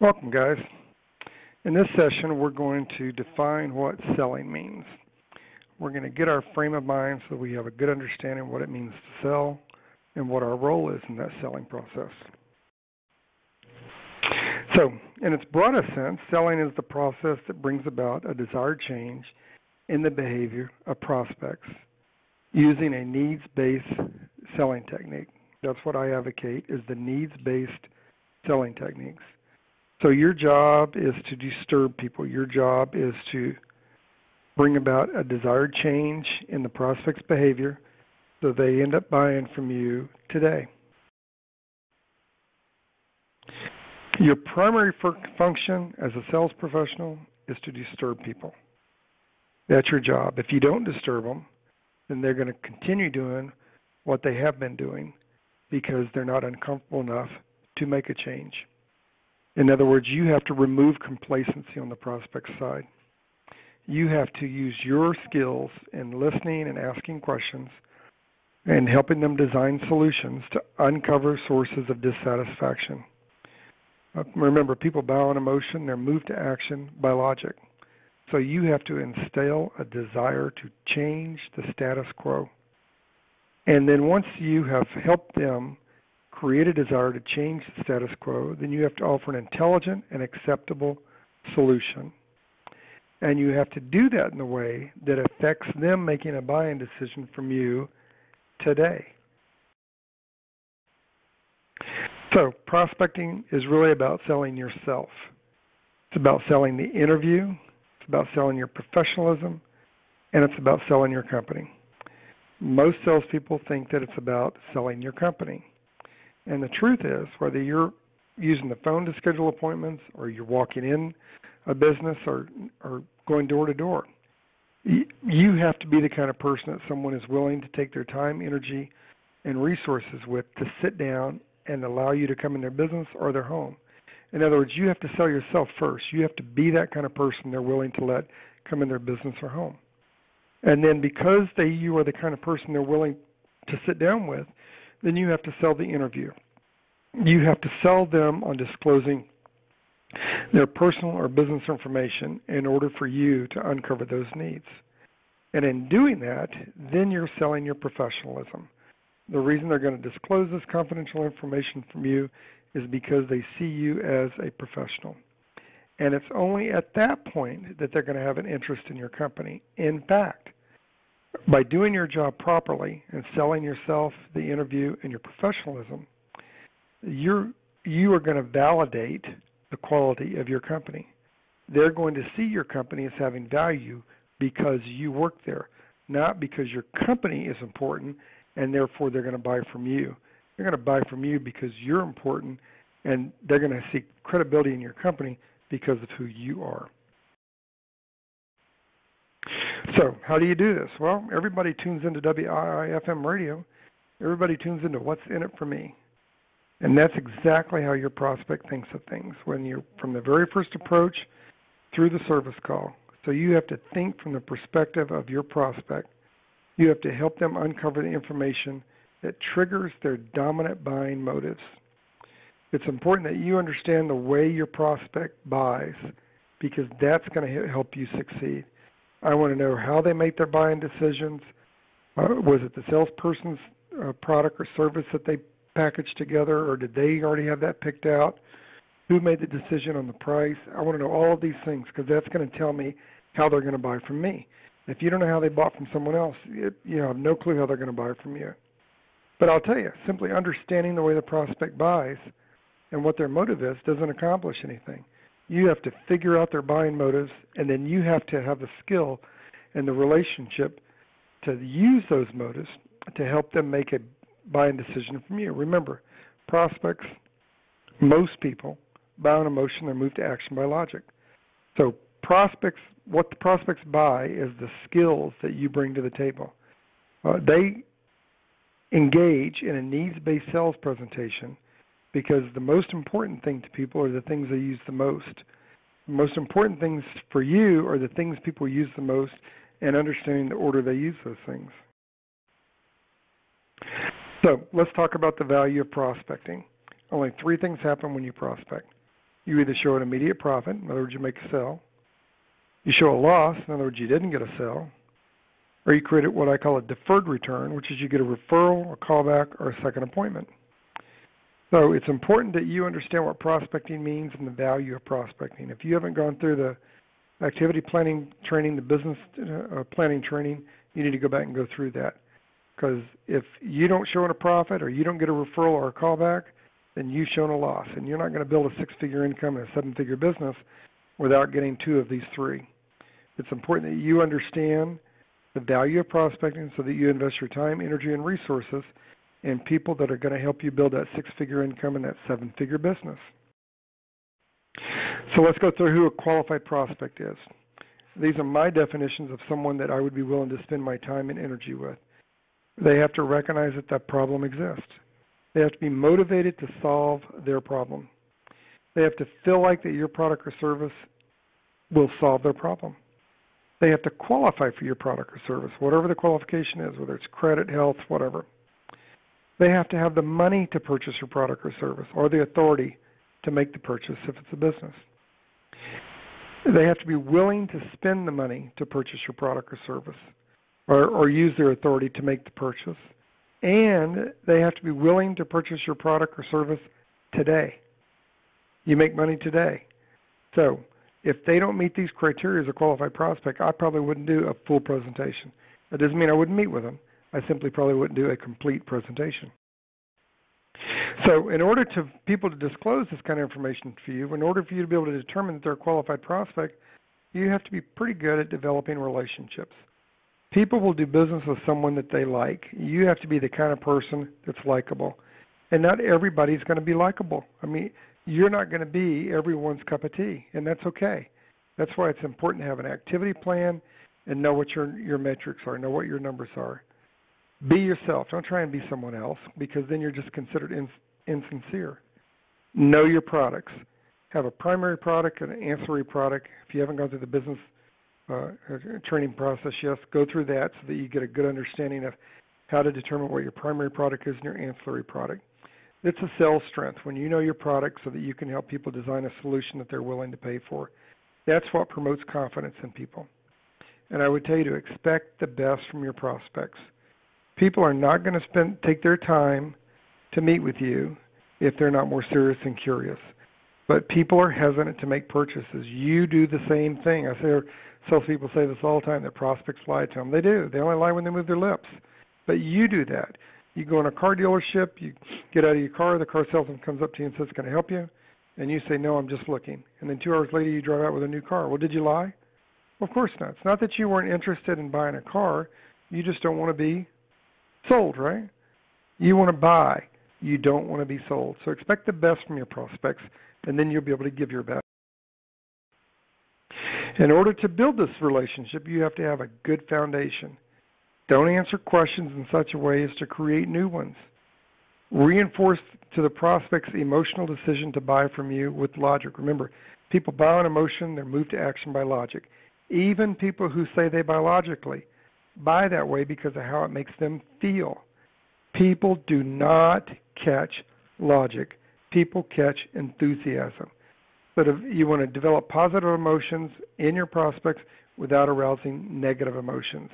Welcome, guys. In this session, we're going to define what selling means. We're going to get our frame of mind so we have a good understanding of what it means to sell and what our role is in that selling process. So, in its broadest sense, selling is the process that brings about a desired change in the behavior of prospects using a needs-based selling technique. That's what I advocate, is the needs-based selling techniques. So your job is to disturb people. Your job is to bring about a desired change in the prospect's behavior so they end up buying from you today. Your primary function as a sales professional is to disturb people. That's your job. If you don't disturb them, then they're going to continue doing what they have been doing because they're not uncomfortable enough to make a change. In other words, you have to remove complacency on the prospect side. You have to use your skills in listening and asking questions and helping them design solutions to uncover sources of dissatisfaction. Remember, people buy on emotion, they're moved to action by logic. So you have to instill a desire to change the status quo. And then once you have helped them create a desire to change the status quo, then you have to offer an intelligent and acceptable solution. And you have to do that in a way that affects them making a buying decision from you today. So prospecting is really about selling yourself. It's about selling the interview, it's about selling your professionalism, and it's about selling your company. Most salespeople think that it's about selling your company. And the truth is, whether you're using the phone to schedule appointments or you're walking in a business or going door to door, you have to be the kind of person that someone is willing to take their time, energy, and resources with to sit down and allow you to come in their business or their home. In other words, you have to sell yourself first. You have to be that kind of person they're willing to let come in their business or home. And then because you are the kind of person they're willing to sit down with, then you have to sell the interview. You have to sell them on disclosing their personal or business information in order for you to uncover those needs. And in doing that, then you're selling your professionalism. The reason they're going to disclose this confidential information from you is because they see you as a professional. And it's only at that point that they're going to have an interest in your company. In fact, by doing your job properly and selling yourself, the interview, and your professionalism, you are going to validate the quality of your company. They're going to see your company as having value because you work there, not because your company is important and therefore they're going to buy from you. They're going to buy from you because you're important, and they're going to see credibility in your company because of who you are. So how do you do this? Well, everybody tunes into WIIFM radio. Everybody tunes into what's in it for me. And that's exactly how your prospect thinks of things when you're from the very first approach through the service call. So you have to think from the perspective of your prospect. You have to help them uncover the information that triggers their dominant buying motives. It's important that you understand the way your prospect buys because that's going to help you succeed. I want to know how they make their buying decisions. Was it the salesperson's product or service that they packaged together, or did they already have that picked out? Who made the decision on the price? I want to know all of these things because that's going to tell me how they're going to buy from me. If you don't know how they bought from someone else, you have no clue how they're going to buy from you. But I'll tell you, simply understanding the way the prospect buys and what their motive is doesn't accomplish anything. You have to figure out their buying motives, and then you have to have the skill and the relationship to use those motives to help them make a buying decision from you. Remember, prospects, most people, buy on emotion, they're moved to action by logic. So what the prospects buy is the skills that you bring to the table. They engage in a needs-based sales presentation because the most important thing to people are the things they use the most. The most important things for you are the things people use the most and understanding the order they use those things. So let's talk about the value of prospecting. Only 3 things happen when you prospect. You either show an immediate profit, in other words, you make a sale. You show a loss, in other words, you didn't get a sale. Or you create what I call a deferred return, which is you get a referral, a callback, or a second appointment. So it's important that you understand what prospecting means and the value of prospecting. If you haven't gone through the activity planning training, the business planning training, you need to go back and go through that. Because if you don't show a profit or you don't get a referral or a callback, then you've shown a loss. And you're not going to build a six-figure income and a seven-figure business without getting two of these three. It's important that you understand the value of prospecting so that you invest your time, energy, and resources in people that are going to help you build that six-figure income and that seven-figure business. So let's go through who a qualified prospect is. These are my definitions of someone that I would be willing to spend my time and energy with. They have to recognize that that problem exists. They have to be motivated to solve their problem. They have to feel like that your product or service will solve their problem. They have to qualify for your product or service, whatever the qualification is, whether it's credit, health, whatever. They have to have the money to purchase your product or service, or the authority to make the purchase if it's a business. They have to be willing to spend the money to purchase your product or service, or use their authority to make the purchase. And they have to be willing to purchase your product or service today. You make money today. So if they don't meet these criteria as a qualified prospect, I probably wouldn't do a full presentation. That doesn't mean I wouldn't meet with them. I simply probably wouldn't do a complete presentation. So in order to people to disclose this kind of information for you, in order for you to be able to determine that they're a qualified prospect, you have to be pretty good at developing relationships. People will do business with someone that they like. You have to be the kind of person that's likable. And not everybody's going to be likable. I mean, you're not going to be everyone's cup of tea, and that's okay. That's why it's important to have an activity plan and know what your metrics are, know what your numbers are. Be yourself. Don't try and be someone else, because then you're just considered insincere. Know your products. Have a primary product and an ancillary product. If you haven't gone through the business training process, yes, go through that so that you get a good understanding of how to determine what your primary product is and your ancillary product. It's a sales strength when you know your product so that you can help people design a solution that they're willing to pay for. That's what promotes confidence in people. And I would tell you to expect the best from your prospects. People are not going to take their time to meet with you if they're not more serious and curious. But people are hesitant to make purchases. You do the same thing. Salespeople say this all the time, that prospects lie to them. They do. They only lie when they move their lips. But you do that. You go in a car dealership, you get out of your car, the car salesman comes up to you and says, "Can I help you?" And you say, "No, I'm just looking." And then 2 hours later, you drive out with a new car. Well, did you lie? Well, of course not. It's not that you weren't interested in buying a car. You just don't want to be sold, right? You want to buy. You don't want to be sold. So expect the best from your prospects, and then you'll be able to give your best. In order to build this relationship, you have to have a good foundation. Don't answer questions in such a way as to create new ones. Reinforce to the prospect's emotional decision to buy from you with logic. Remember, people buy on emotion, they're moved to action by logic. Even people who say they buy logically buy that way because of how it makes them feel. People do not catch logic. People catch enthusiasm. But if you want to develop positive emotions in your prospects without arousing negative emotions.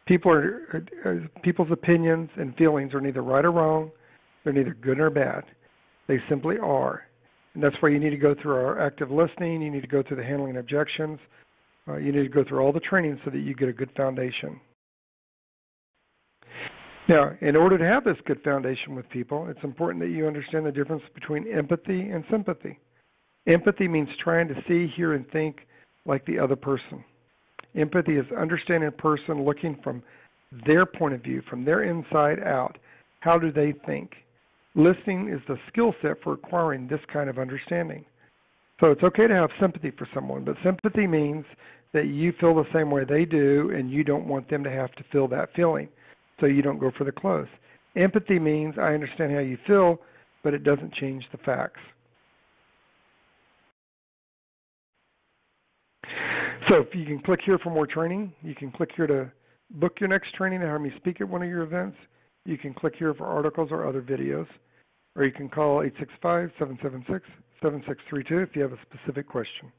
People's opinions and feelings are neither right or wrong. They're neither good nor bad. They simply are. And that's why you need to go through our active listening. You need to go through the handling objections. You need to go through all the training so that you get a good foundation. Now, in order to have this good foundation with people, it's important that you understand the difference between empathy and sympathy. Empathy means trying to see, hear, and think like the other person. Empathy is understanding a person, looking from their point of view, from their inside out. How do they think? Listening is the skill set for acquiring this kind of understanding. So it's okay to have sympathy for someone, but sympathy means that you feel the same way they do and you don't want them to have to feel that feeling, so you don't go for the close. Empathy means I understand how you feel, but it doesn't change the facts. So if you can click here for more training, you can click here to book your next training and have me speak at one of your events. You can click here for articles or other videos. or you can call 865-776-7632 if you have a specific question.